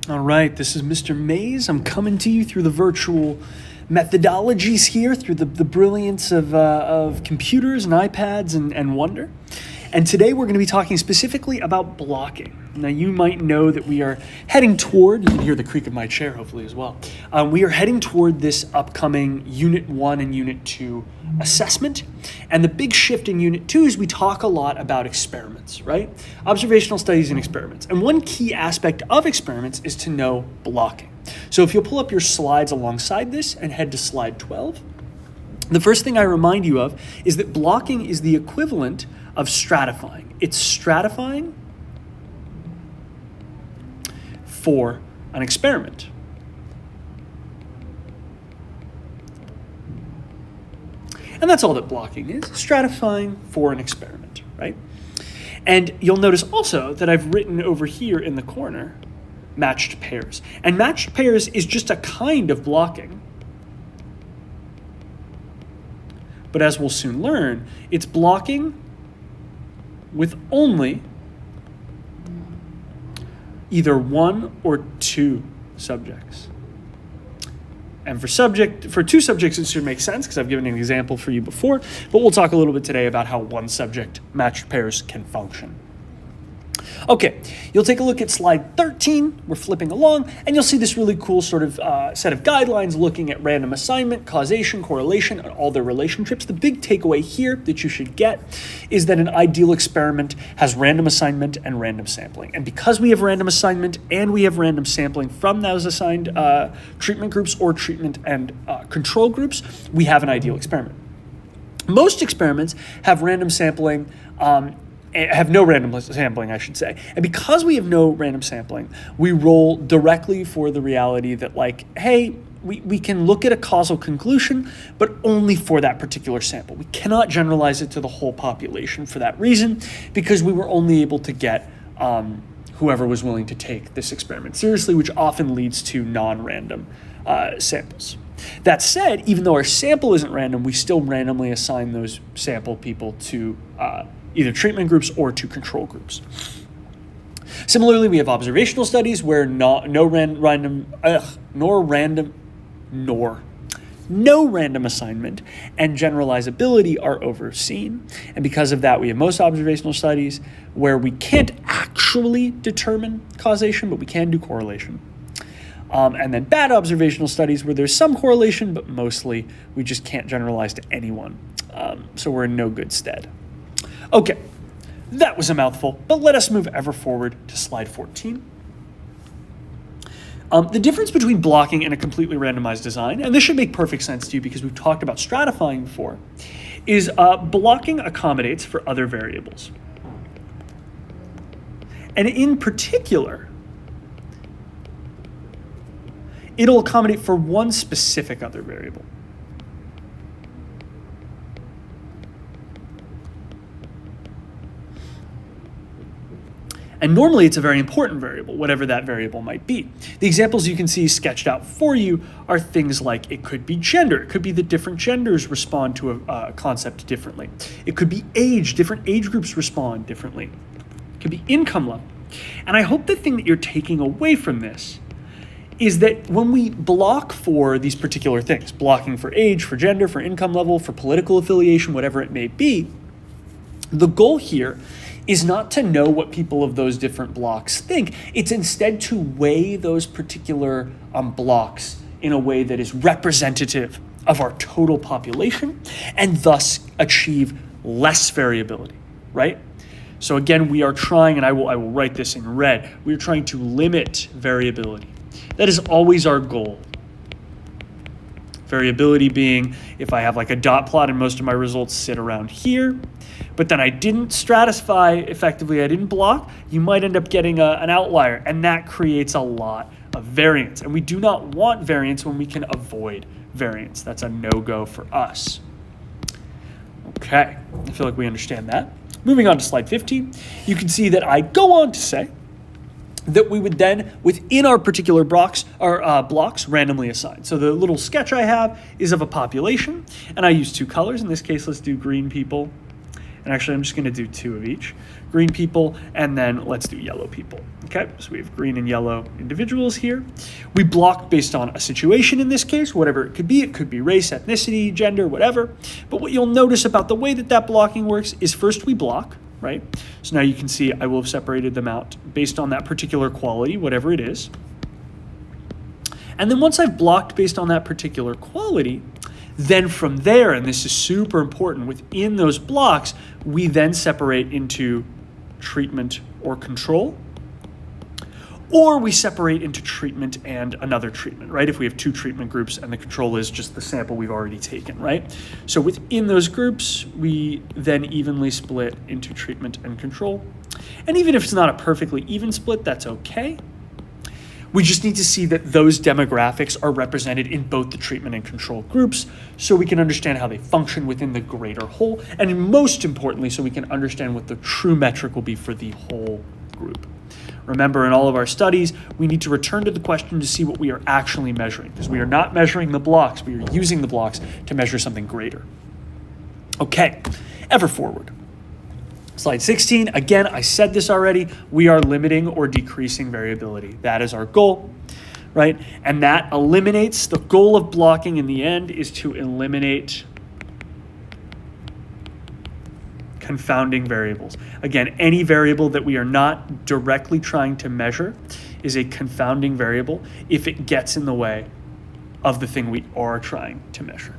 All right, this is Mr. Mays. I'm coming to you through the virtual methodologies here, through the brilliance of computers and iPads and wonder. And today we're going to be talking specifically about blocking. Now, you might know that we are heading toward, you can hear the creak of my chair hopefully as well, we are heading toward this upcoming Unit 1 and Unit 2 assessment. And the big shift in Unit 2 is we talk a lot about experiments, right? Observational studies and experiments. And one key aspect of experiments is to know blocking. So if you'll pull up your slides alongside this and head to slide 12, the first thing I remind you of is that blocking is the equivalent of stratifying. It's stratifying for an experiment. And that's all that blocking is, stratifying for an experiment, right? And you'll notice also that I've written over here in the corner, matched pairs. And matched pairs is just a kind of blocking. But as we'll soon learn, it's blocking with only either one or two subjects. And for two subjects, it should make sense because I've given an example for you before, but we'll talk a little bit today about how one subject matched pairs can function. Okay, you'll take a look at slide 13. We're flipping along, and you'll see this really cool sort of set of guidelines looking at random assignment, causation, correlation, and all their relationships. The big takeaway here that you should get is that an ideal experiment has random assignment and random sampling. And because we have random assignment and we have random sampling from those assigned treatment groups or treatment and control groups, we have an ideal experiment. Most experiments have random sampling, have no random sampling, I should say. And because we have no random sampling, we roll directly for the reality that, like, hey, we can look at a causal conclusion, but only for that particular sample. We cannot generalize it to the whole population for that reason, because we were only able to get whoever was willing to take this experiment seriously, which often leads to non-random samples. That said, even though our sample isn't random, we still randomly assign those sample people to either treatment groups or to control groups. Similarly, we have observational studies where no random assignment and generalizability are overseen. And because of that, we have most observational studies where we can't actually determine causation, but we can do correlation. And then bad observational studies where there's some correlation, but mostly we just can't generalize to anyone. So we're in no good stead. Okay, that was a mouthful, but let us move ever forward to slide 14. The difference between blocking and a completely randomized design, and this should make perfect sense to you because we've talked about stratifying before, is blocking accommodates for other variables. And in particular, it'll accommodate for one specific other variable. And normally it's a very important variable, whatever that variable might be. The examples you can see sketched out for you are things like it could be gender. It could be that different genders respond to a concept differently. It could be age. Different age groups respond differently. It could be income level. And I hope the thing that you're taking away from this is that when we block for these particular things, blocking for age, for gender, for income level, for political affiliation, whatever it may be, the goal here is not to know what people of those different blocks think. It's instead to weigh those particular blocks in a way that is representative of our total population and thus achieve less variability, right? So again, we are trying, and I will write this in red, we are trying to limit variability. That is always our goal. Variability being if I have like a dot plot and most of my results sit around here, but then I didn't stratify effectively, I didn't block, you might end up getting an outlier, and that creates a lot of variance. And we do not want variance when we can avoid variance. That's a no-go for us. Okay, I feel like we understand that. Moving on to slide 15, you can see that I go on to say that we would then, within our particular blocks, randomly assign. So the little sketch I have is of a population, and I use two colors. In this case, let's do green people. And actually, I'm just going to do two of each. Green people, and then let's do yellow people. Okay, so we have green and yellow individuals here. We block based on a situation in this case, whatever it could be. It could be race, ethnicity, gender, whatever. But what you'll notice about the way that that blocking works is first we block, right? So now you can see I will have separated them out based on that particular quality, whatever it is. And then once I've blocked based on that particular quality, then from there, and this is super important, within those blocks, we then separate into treatment or control, or we separate into treatment and another treatment, right? If we have two treatment groups and the control is just the sample we've already taken, right? So within those groups, we then evenly split into treatment and control. And even if it's not a perfectly even split, that's okay. We just need to see that those demographics are represented in both the treatment and control groups so we can understand how they function within the greater whole, and most importantly, so we can understand what the true metric will be for the whole group. Remember, in all of our studies, we need to return to the question to see what we are actually measuring, because we are not measuring the blocks, we are using the blocks to measure something greater. Okay, ever forward. Slide 16, again, I said this already, we are limiting or decreasing variability. That is our goal, right? And that eliminates, the goal of blocking in the end is to eliminate confounding variables. Again, any variable that we are not directly trying to measure is a confounding variable if it gets in the way of the thing we are trying to measure.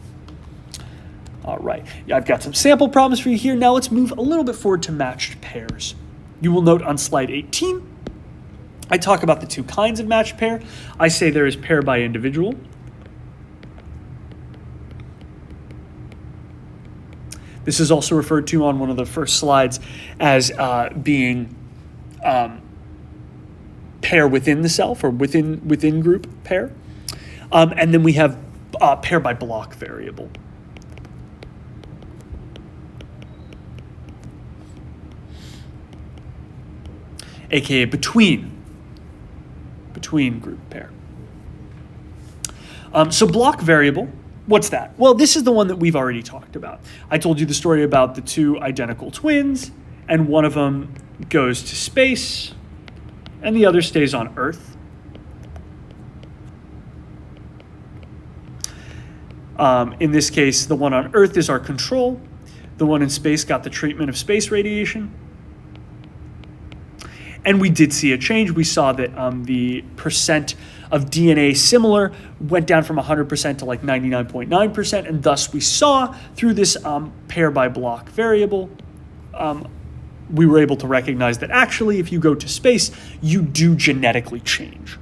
All right, I've got some sample problems for you here. Now let's move a little bit forward to matched pairs. You will note on slide 18, I talk about the two kinds of matched pair. I say there is pair by individual. This is also referred to on one of the first slides as being pair within the self or within group pair. And then we have pair by block variable. AKA between group pair. So block variable, what's that? Well, this is the one that we've already talked about. I told you the story about the two identical twins, and one of them goes to space, and the other stays on Earth. In this case, the one on Earth is our control. The one in space got the treatment of space radiation. And we did see a change. We saw that the percent of DNA similar went down from 100% to like 99.9%, and thus we saw through this pair by block variable, we were able to recognize that actually if you go to space, you do genetically change.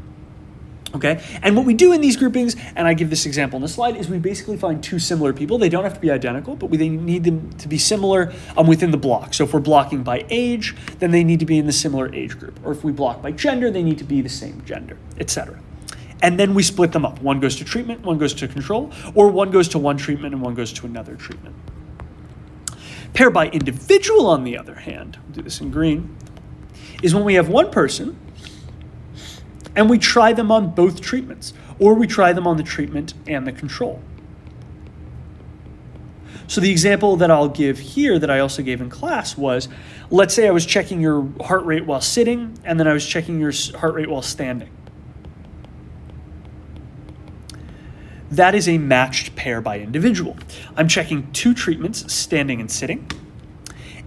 Okay, and what we do in these groupings, and I give this example in the slide, is we basically find two similar people. They don't have to be identical, but they need them to be similar within the block. So if we're blocking by age, then they need to be in the similar age group. Or if we block by gender, they need to be the same gender, etc. And then we split them up. One goes to treatment, one goes to control, or one goes to one treatment and one goes to another treatment. Pair by individual, on the other hand, we'll do this in green, is when we have one person and we try them on both treatments, or we try them on the treatment and the control. So the example that I'll give here that I also gave in class was, let's say I was checking your heart rate while sitting, and then I was checking your heart rate while standing. That is a matched pair by individual. I'm checking two treatments, standing and sitting,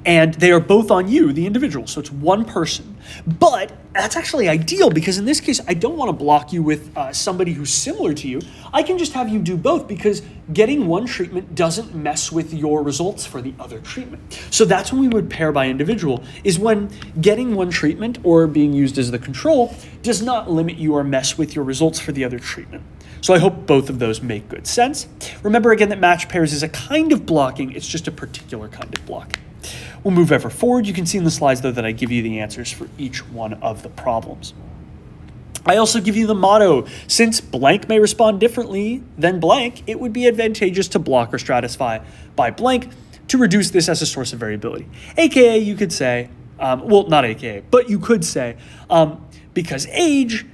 and they are both on you, the individual, so it's one person. But that's actually ideal because in this case, I don't want to block you with somebody who's similar to you. I can just have you do both because getting one treatment doesn't mess with your results for the other treatment. So that's when we would pair by individual, is when getting one treatment or being used as the control does not limit you or mess with your results for the other treatment. So I hope both of those make good sense. Remember again that matched pairs is a kind of blocking, it's just a particular kind of blocking. We'll move ever forward. You can see in the slides, though, that I give you the answers for each one of the problems. I also give you the motto, since blank may respond differently than blank, it would be advantageous to block or stratify by blank to reduce this as a source of variability. AKA, you could say, well, not AKA, but you could say, because age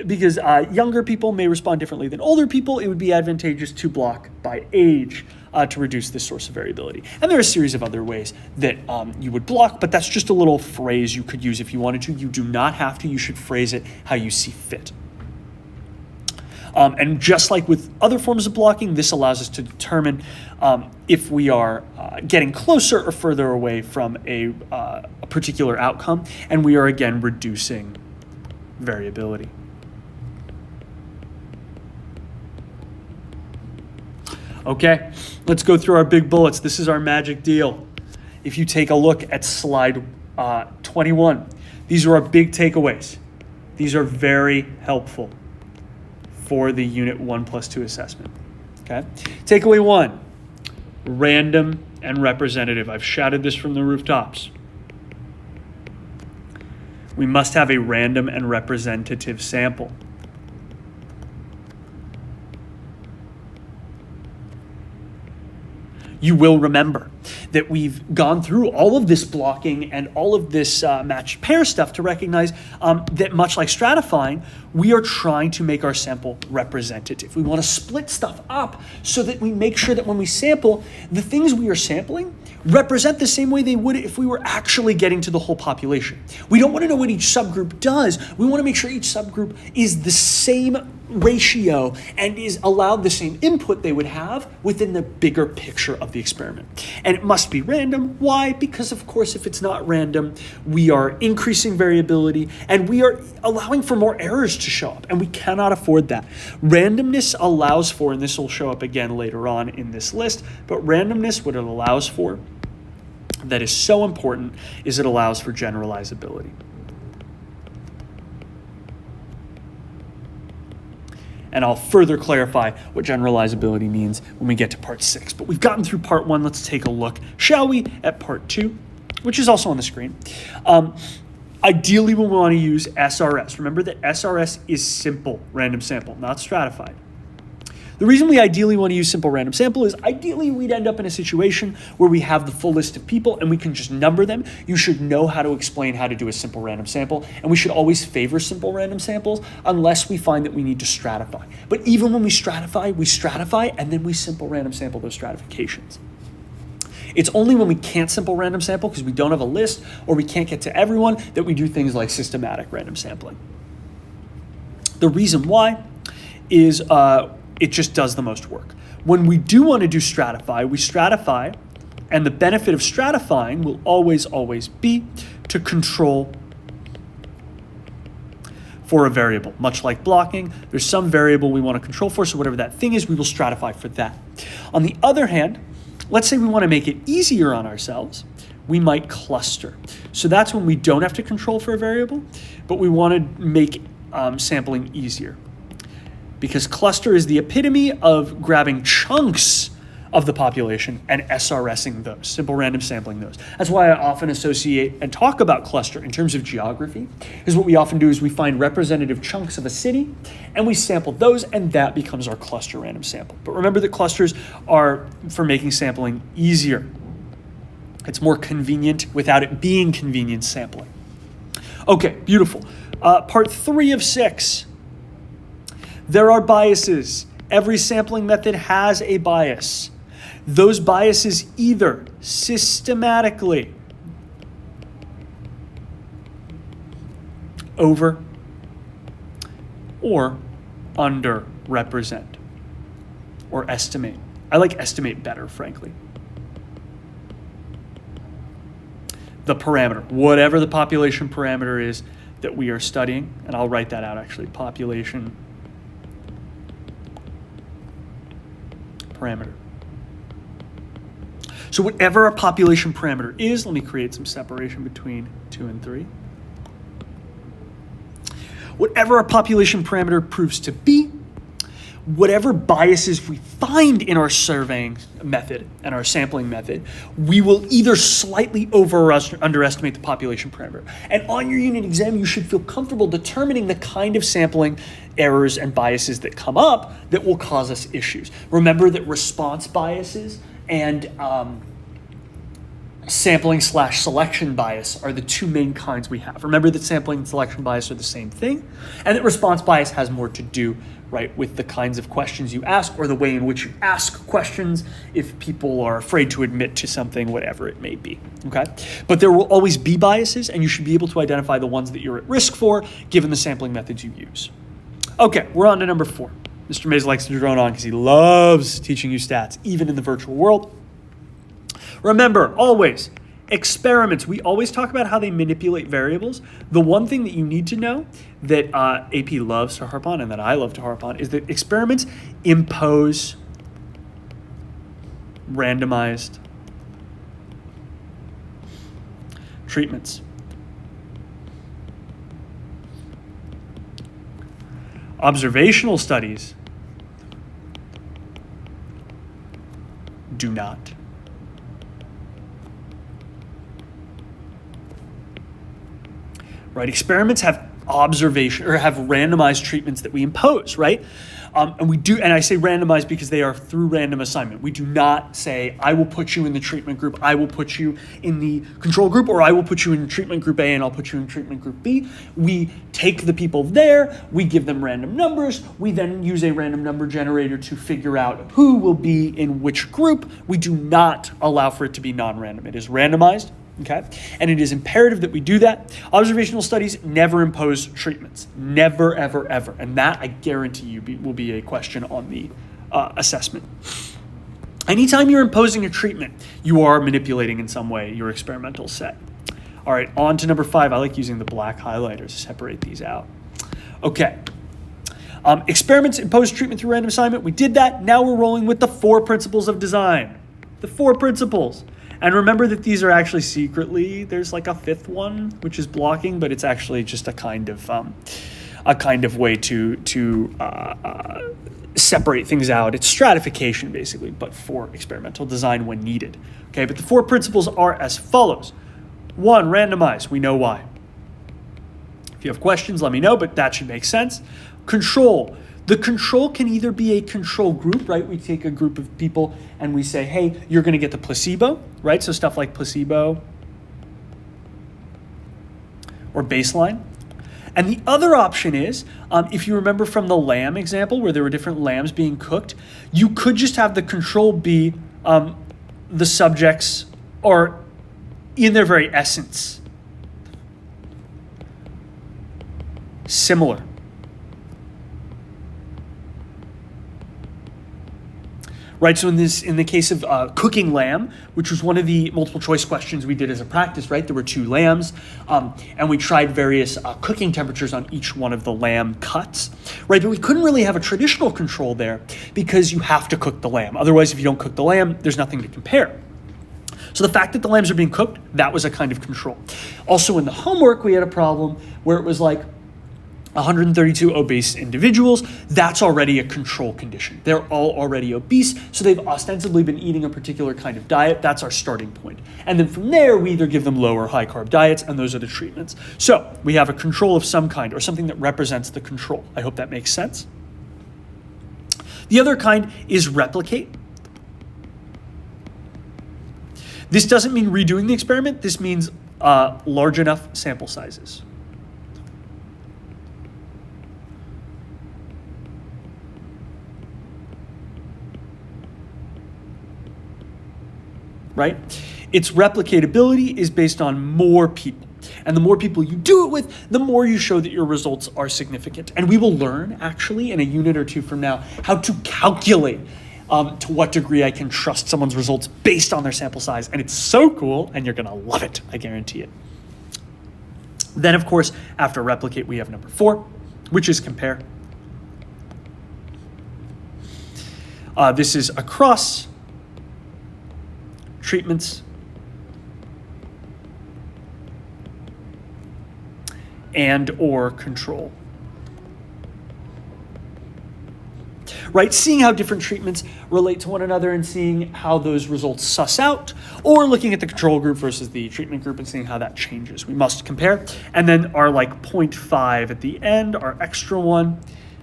because younger people may respond differently than older people, it would be advantageous to block by age to reduce this source of variability. And there are a series of other ways that you would block, but that's just a little phrase you could use if you wanted to. You do not have to. You should phrase it how you see fit. And just like with other forms of blocking, this allows us to determine if we are getting closer or further away from a particular outcome, and we are again reducing variability. Okay, let's go through our big bullets. This is our magic deal. If you take a look at slide 21, these are our big takeaways. These are very helpful for the Unit 1+2 assessment. Okay, takeaway 1, random and representative. I've shouted this from the rooftops. We must have a random and representative sample. You will remember that we've gone through all of this blocking and all of this matched pair stuff to recognize that much like stratifying, we are trying to make our sample representative. We want to split stuff up so that we make sure that when we sample, the things we are sampling represent the same way they would if we were actually getting to the whole population. We don't want to know what each subgroup does. We want to make sure each subgroup is the same ratio and is allowed the same input they would have within the bigger picture of the experiment. And it must be random. Why? Because of course, if it's not random, we are increasing variability and we are allowing for more errors to show up, and we cannot afford that. Randomness allows for, and this will show up again later on in this list, but randomness, what it allows for, that is so important, is it allows for generalizability. And I'll further clarify what generalizability means when we get to part 6. But we've gotten through part 1. Let's take a look, shall we, at part 2, which is also on the screen. Ideally, we want to use SRS. Remember that SRS is simple random sample, not stratified. The reason we ideally want to use simple random sample is ideally we'd end up in a situation where we have the full list of people and we can just number them. You should know how to explain how to do a simple random sample, and we should always favor simple random samples unless we find that we need to stratify. But even when we stratify and then we simple random sample those stratifications. It's only when we can't simple random sample because we don't have a list or we can't get to everyone that we do things like systematic random sampling. The reason why is it just does the most work. When we do want to do stratify, we stratify, and the benefit of stratifying will always be to control for a variable. Much like blocking, there's some variable we want to control for, so whatever that thing is, we will stratify for that. On the other hand, let's say we want to make it easier on ourselves, we might cluster. So that's when we don't have to control for a variable, but we want to make sampling easier. Because cluster is the epitome of grabbing chunks of the population and SRSing those, simple random sampling those. That's why I often associate and talk about cluster in terms of geography, is what we often do is we find representative chunks of a city and we sample those, and that becomes our cluster random sample. But remember that clusters are for making sampling easier. It's more convenient without it being convenient sampling. Okay, beautiful. Part 3 of 6. There are biases. Every sampling method has a bias. Those biases either systematically over or underrepresent or estimate. I like estimate better, frankly. The parameter, whatever the population parameter is that we are studying, and I'll write that out actually, population parameter. So whatever our population parameter is, let me create some separation between 2 and 3. Whatever our population parameter proves to be, whatever biases we find in our surveying method and our sampling method, we will either slightly over or underestimate the population parameter. And on your unit exam, you should feel comfortable determining the kind of sampling errors and biases that come up that will cause us issues. Remember that response biases and sampling/selection bias are the two main kinds we have. Remember that sampling and selection bias are the same thing, and that response bias has more to do, right, with the kinds of questions you ask or the way in which you ask questions, if people are afraid to admit to something, whatever it may be, okay? But there will always be biases, and you should be able to identify the ones that you're at risk for given the sampling methods you use. Okay, we're on to number 4. Mr. Mays likes to drone on because he loves teaching you stats, even in the virtual world. Remember, always, experiments, we always talk about how they manipulate variables. The one thing that you need to know that AP loves to harp on and that I love to harp on is that experiments impose randomized treatments. Observational studies do not. Right? Experiments have observation or have randomized treatments that we impose, right? And we do, and I say randomized because they are through random assignment. We do not say, I will put you in the treatment group, I will put you in the control group, or I will put you in treatment group A and I'll put you in treatment group B. We take the people there, we give them random numbers, we then use a random number generator to figure out who will be in which group. We do not allow for it to be non-random. It is randomized. Okay, and it is imperative that we do that. Observational studies never impose treatments. Never, ever, ever. And that, I guarantee you, will be a question on the assessment. Anytime you're imposing a treatment, you are manipulating in some way your experimental set. All right, on to number 5. I like using the black highlighters to separate these out. Okay. Experiments impose treatment through random assignment. We did that. Now we're rolling with the 4 principles of design. The 4 principles. And remember that these are actually secretly, there's like a 5th one, which is blocking, but it's actually just a kind of way to separate things out. It's stratification, basically, but for experimental design when needed. Okay, but the 4 principles are as follows. 1, randomize. We know why. If you have questions, let me know, but that should make sense. Control. The control can either be a control group, right? We take a group of people and we say, hey, you're going to get the placebo, right? So stuff like placebo or baseline. And the other option is, if you remember from the lamb example where there were different lambs being cooked, you could just have the control be the subjects or in their very essence similar. Right, so in the case of cooking lamb, which was one of the multiple choice questions we did as a practice, right? There were 2 lambs, and we tried various cooking temperatures on each one of the lamb cuts, right? But we couldn't really have a traditional control there because you have to cook the lamb. Otherwise, if you don't cook the lamb, there's nothing to compare. So the fact that the lambs are being cooked, that was a kind of control. Also in the homework, we had a problem where it was like 132 obese individuals. That's already a control condition. They're all already obese, so they've ostensibly been eating a particular kind of diet. That's our starting point. And then from there, we either give them low or high carb diets, and those are the treatments. So we have a control of some kind or something that represents the control. I hope that makes sense. The other kind is replicate. This doesn't mean redoing the experiment. This means large enough sample sizes. Right? Its replicatability is based on more people. And the more people you do it with, the more you show that your results are significant. And we will learn, actually, in a unit or 2 from now, how to calculate to what degree I can trust someone's results based on their sample size. And it's so cool, and you're going to love it. I guarantee it. Then, of course, after replicate, we have number 4, which is compare. This is across treatments and or control. Right, seeing how different treatments relate to one another and seeing how those results suss out, or looking at the control group versus the treatment group and seeing how that changes. We must compare. And then our 0.5 at the end, our extra one,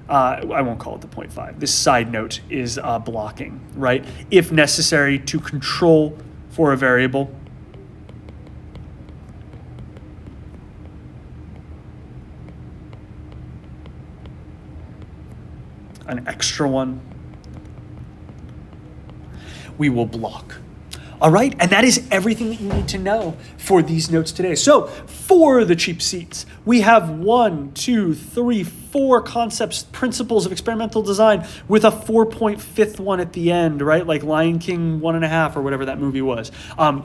I won't call it the 0.5. This side note is blocking, right? If necessary to control for a variable, an extra one, we will block. All right, and that is everything that you need to know for these notes today. So for the cheap seats, we have 1, 2, 3, 4 concepts, principles of experimental design with a 4-point fifth one at the end, right? Like Lion King 1.5 or whatever that movie was,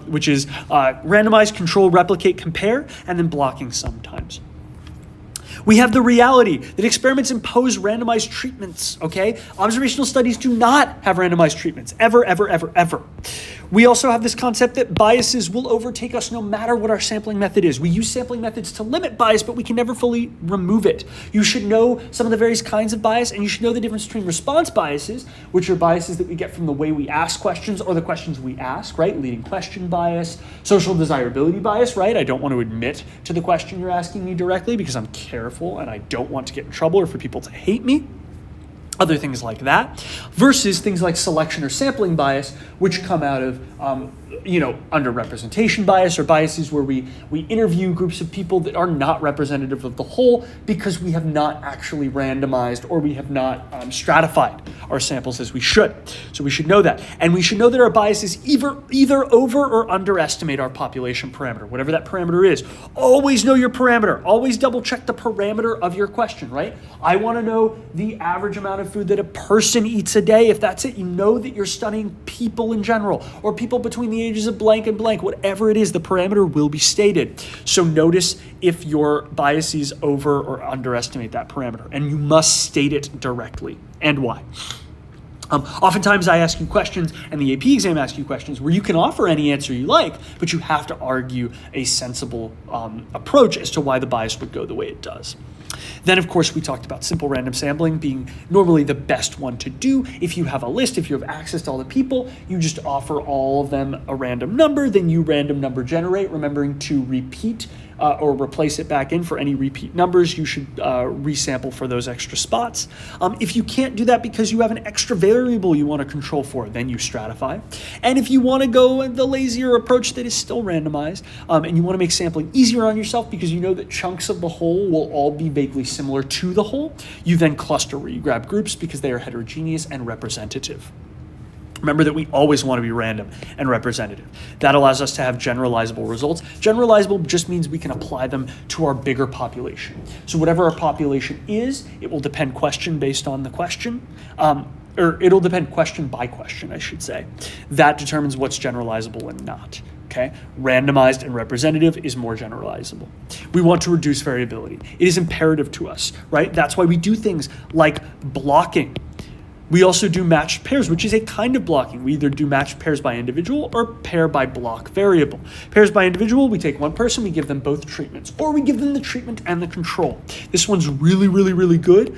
which is randomize, control, replicate, compare, and then blocking sometimes. We have the reality that experiments impose randomized treatments, okay? Observational studies do not have randomized treatments, ever, ever, ever, ever. We also have this concept that biases will overtake us no matter what our sampling method is. We use sampling methods to limit bias, but we can never fully remove it. You should know some of the various kinds of bias, and you should know the difference between response biases, which are biases that we get from the way we ask questions or the questions we ask, right? Leading question bias, social desirability bias, right? I don't want to admit to the question you're asking me directly because I'm careful and I don't want to get in trouble or for people to hate me. Other things like that, versus things like selection or sampling bias, which come out of underrepresentation bias or biases where we interview groups of people that are not representative of the whole because we have not actually randomized or we have not stratified our samples as we should. So we should know that. And we should know that our biases either over or underestimate our population parameter, whatever that parameter is. Always know your parameter. Always double check the parameter of your question, right? I want to know the average amount of food that a person eats a day. If that's it, you know that you're studying people in general or people between the ages of blank and blank. Whatever it is, the parameter will be stated. So notice if your biases over or underestimate that parameter, and you must state it directly and why. Oftentimes I ask you questions and the AP exam asks you questions where you can offer any answer you like, but you have to argue a sensible approach as to why the bias would go the way it does. Then, of course, we talked about simple random sampling being normally the best one to do. If you have a list, if you have access to all the people, you just offer all of them a random number, then you random number generate, remembering to repeat or replace it back in for any repeat numbers. You should resample for those extra spots. If you can't do that because you have an extra variable you want to control for, then you stratify. And if you want to go the lazier approach that is still randomized, and you want to make sampling easier on yourself because you know that chunks of the whole will all be vaguely similar to the whole, you then cluster where you grab groups because they are heterogeneous and representative. Remember that we always want to be random and representative. That allows us to have generalizable results. Generalizable just means we can apply them to our bigger population. So whatever our population is, it will depend question based on the question, or it'll depend question by question, I should say. That determines what's generalizable and not. Okay, randomized and representative is more generalizable. We want to reduce variability. It is imperative to us, right? That's why we do things like blocking. We also do matched pairs, which is a kind of blocking. We either do matched pairs by individual or pair by block variable. Pairs by individual, we take one person, we give them both treatments, or we give them the treatment and the control. This one's really, really, really good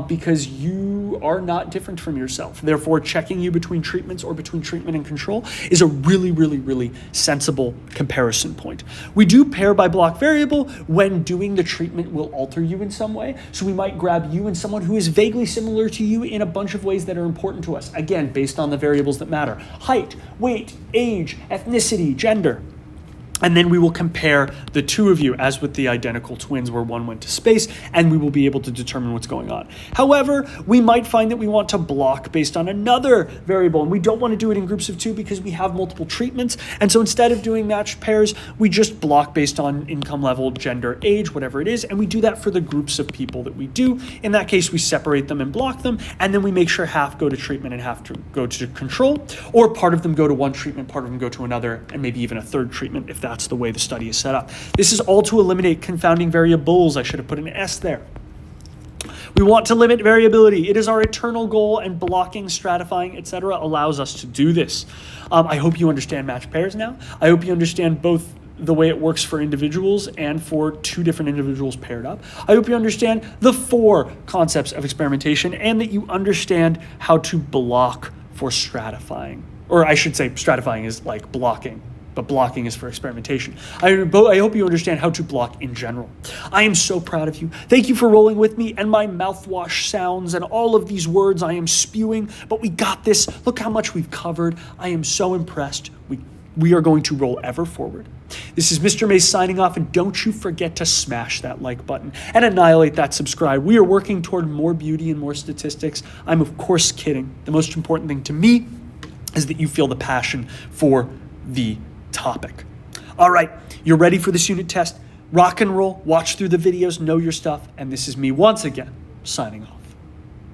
because you are not different from yourself. Therefore, checking you between treatments or between treatment and control is a really, really, really sensible comparison point. We do pair by block variable when doing the treatment will alter you in some way. So we might grab you and someone who is vaguely similar to you in a bunch of ways that are important to us. Again, based on the variables that matter. Height, weight, age, ethnicity, gender. And then we will compare the two of you as with the identical twins where one went to space, and we will be able to determine what's going on. However, we might find that we want to block based on another variable, and we don't want to do it in groups of two because we have multiple treatments. And so instead of doing matched pairs, we just block based on income level, gender, age, whatever it is, and we do that for the groups of people that we do. In that case, we separate them and block them, and then we make sure half go to treatment and half to go to control, or part of them go to one treatment, part of them go to another, and maybe even a third treatment if that's the way the study is set up. This is all to eliminate confounding variables. I should have put an S there. We want to limit variability. It is our eternal goal, and blocking, stratifying, etc. allows us to do this. I hope you understand matched pairs now. I hope you understand both the way it works for individuals and for two different individuals paired up. I hope you understand the 4 concepts of experimentation and that you understand how to block for stratifying. Or I should say stratifying is like blocking, but blocking is for experimentation. I hope you understand how to block in general. I am so proud of you. Thank you for rolling with me and my mouthwash sounds and all of these words I am spewing, but we got this. Look how much we've covered. I am so impressed. We we are going to roll ever forward. This is Mr. Mays signing off, and don't you forget to smash that like button and annihilate that subscribe. We are working toward more beauty and more statistics. I'm of course kidding. The most important thing to me is that you feel the passion for the topic. All right, you're ready for this unit test? Rock and roll, watch through the videos, know your stuff, and this is me once again signing off.